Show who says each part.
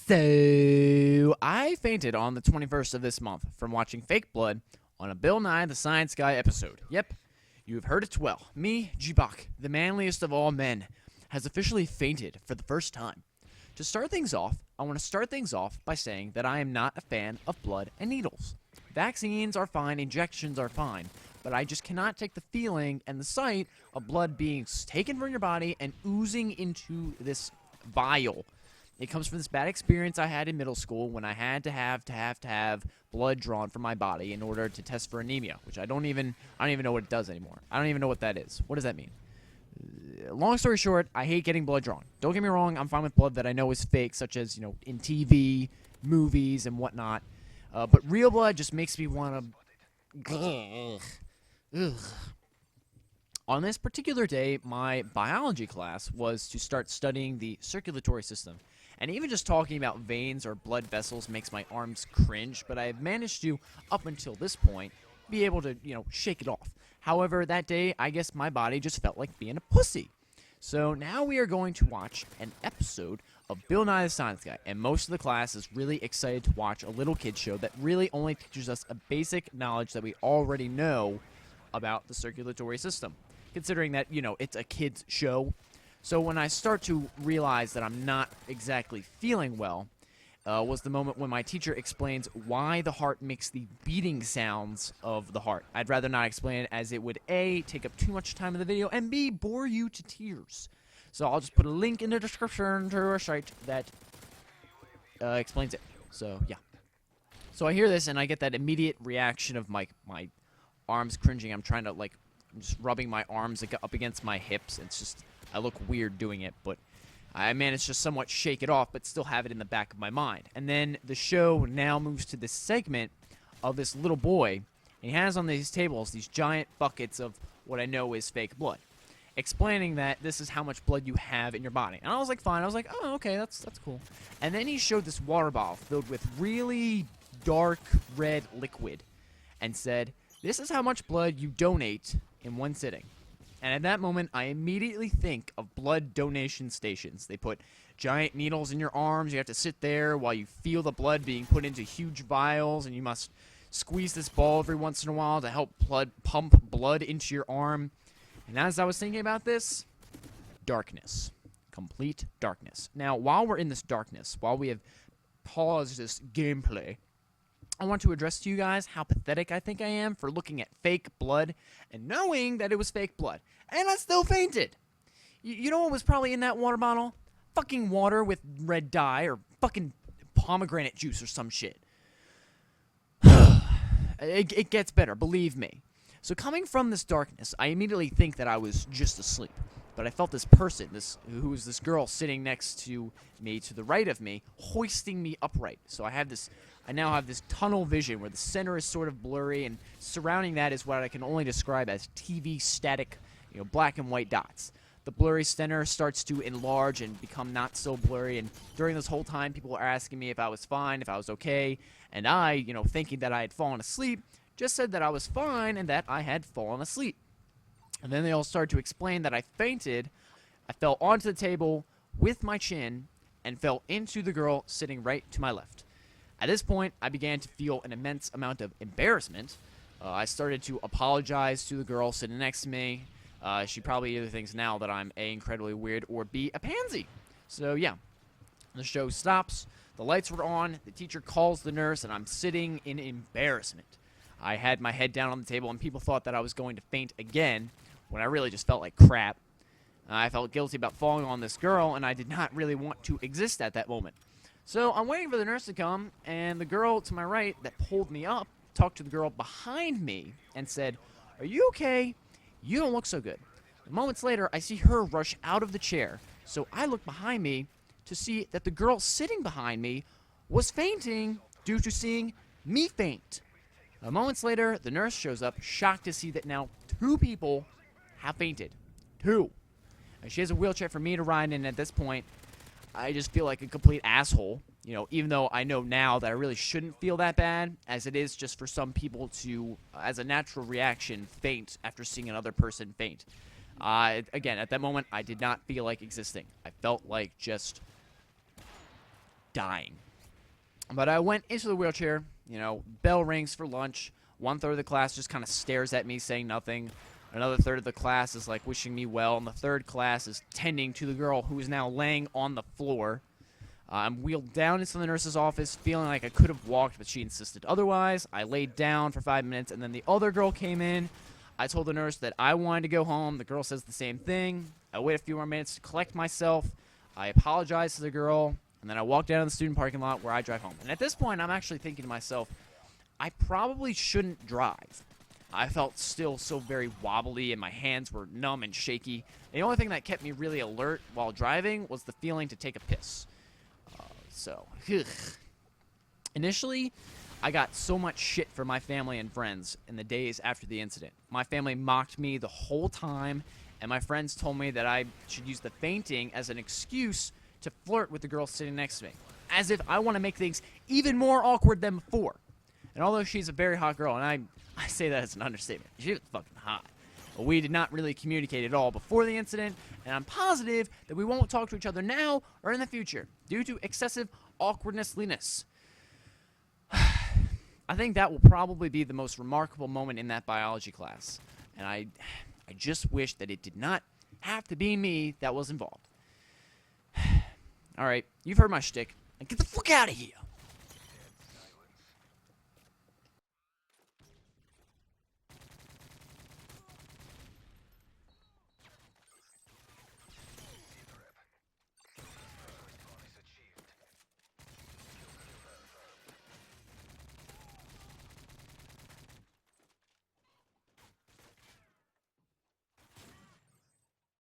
Speaker 1: So, I fainted on the 21st of this month from watching fake blood on a Bill Nye the Science Guy episode. Yep, you have heard it well. Me, GBock, the manliest of all men, has officially fainted for the first time. To start things off, I want to start things off by saying that I am not a fan of blood and needles. Vaccines are fine, injections are fine, but I just cannot take the feeling and the sight of blood being taken from your body and oozing into this vial. It comes from this bad experience I had in middle school when I had to have blood drawn from my body in order to test for anemia, which I don't even know what it does anymore. I don't even know what that is. What does that mean? Long story short, I hate getting blood drawn. Don't get me wrong, I'm fine with blood that I know is fake, such as, in TV, movies, and whatnot. But real blood just makes me want to... Ugh. On this particular day, my biology class was to start studying the circulatory system. And even just talking about veins or blood vessels makes my arms cringe, but I've managed to, up until this point, be able to, shake it off. However, that day, I guess my body just felt like being a pussy. So now we are going to watch an episode of Bill Nye the Science Guy, and most of the class is really excited to watch a little kid show that really only teaches us a basic knowledge that we already know about the circulatory system, considering that, it's a kid's show. So when I start to realize that I'm not exactly feeling well, was the moment when my teacher explains why the heart makes the beating sounds of the heart. I'd rather not explain it, as it would A, take up too much time in the video, and B, bore you to tears. So I'll just put a link in the description to a site that explains it. So, yeah. So I hear this, and I get that immediate reaction of my arms cringing. I'm trying to, I'm just rubbing my arms up against my hips. It's just, I look weird doing it, but I managed to somewhat shake it off, but still have it in the back of my mind. And then the show now moves to this segment of this little boy, and he has on these tables these giant buckets of what I know is fake blood, explaining that this is how much blood you have in your body. And I was like, fine. I was like, oh, okay, that's cool. And then he showed this water bottle filled with really dark red liquid and said, this is how much blood you donate in one sitting. And at that moment, I immediately think of blood donation stations. They put giant needles in your arms. You have to sit there while you feel the blood being put into huge vials, and you must squeeze this ball every once in a while to help pump blood into your arm. And as I was thinking about this, darkness. Complete darkness. Now, while we're in this darkness, while we have paused this gameplay, I want to address to you guys how pathetic I think I am for looking at fake blood and knowing that it was fake blood. And I still fainted. You know what was probably in that water bottle? Fucking water with red dye or fucking pomegranate juice or some shit. It gets better, believe me. So coming from this darkness, I immediately think that I was just asleep. But I felt this person, who was this girl sitting next to me, to the right of me, hoisting me upright. So I now have this tunnel vision where the center is sort of blurry, and surrounding that is what I can only describe as TV static, black and white dots. The blurry center starts to enlarge and become not so blurry, and during this whole time, people are asking me if I was fine, if I was okay, and I, thinking that I had fallen asleep, just said that I was fine and that I had fallen asleep. And then they all started to explain that I fainted. I fell onto the table with my chin and fell into the girl sitting right to my left. At this point, I began to feel an immense amount of embarrassment. I started to apologize to the girl sitting next to me. She probably either thinks now that I'm A, incredibly weird, or B, a pansy. So, yeah. The show stops. The lights were on. The teacher calls the nurse, and I'm sitting in embarrassment. I had my head down on the table, and people thought that I was going to faint again, when I really just felt like crap. I felt guilty about falling on this girl, and I did not really want to exist at that moment. So I'm waiting for the nurse to come, and the girl to my right that pulled me up talked to the girl behind me and said, "Are you okay? You don't look so good." Moments later, I see her rush out of the chair, so I look behind me to see that the girl sitting behind me was fainting due to seeing me faint. Moments later, the nurse shows up, shocked to see that now 2 people have fainted. 2. And she has a wheelchair for me to ride in. At this point, I just feel like a complete asshole. Even though I know now that I really shouldn't feel that bad, as it is just for some people to, as a natural reaction, faint after seeing another person faint. Again, at that moment, I did not feel like existing. I felt like just dying. But I went into the wheelchair, bell rings for lunch. 1/3 of the class just kind of stares at me saying nothing. Another third of the class is like wishing me well, and the third class is tending to the girl who is now laying on the floor. I'm wheeled down into the nurse's office, feeling like I could have walked, but she insisted otherwise. I laid down for 5 minutes, and then the other girl came in. I told the nurse that I wanted to go home. The girl says the same thing. I wait a few more minutes to collect myself. I apologize to the girl, and then I walk down to the student parking lot where I drive home. And at this point, I'm actually thinking to myself, I probably shouldn't drive. I felt still so very wobbly, and my hands were numb and shaky. The only thing that kept me really alert while driving was the feeling to take a piss. Initially, I got so much shit from my family and friends in the days after the incident. My family mocked me the whole time, and my friends told me that I should use the fainting as an excuse to flirt with the girl sitting next to me, as if I want to make things even more awkward than before. And although she's a very hot girl, and I say that as an understatement, she was fucking hot. But we did not really communicate at all before the incident, and I'm positive that we won't talk to each other now or in the future due to excessive awkwardness. I think that will probably be the most remarkable moment in that biology class, and I just wish that it did not have to be me that was involved. All right, you've heard my shtick. Now get the fuck out of here.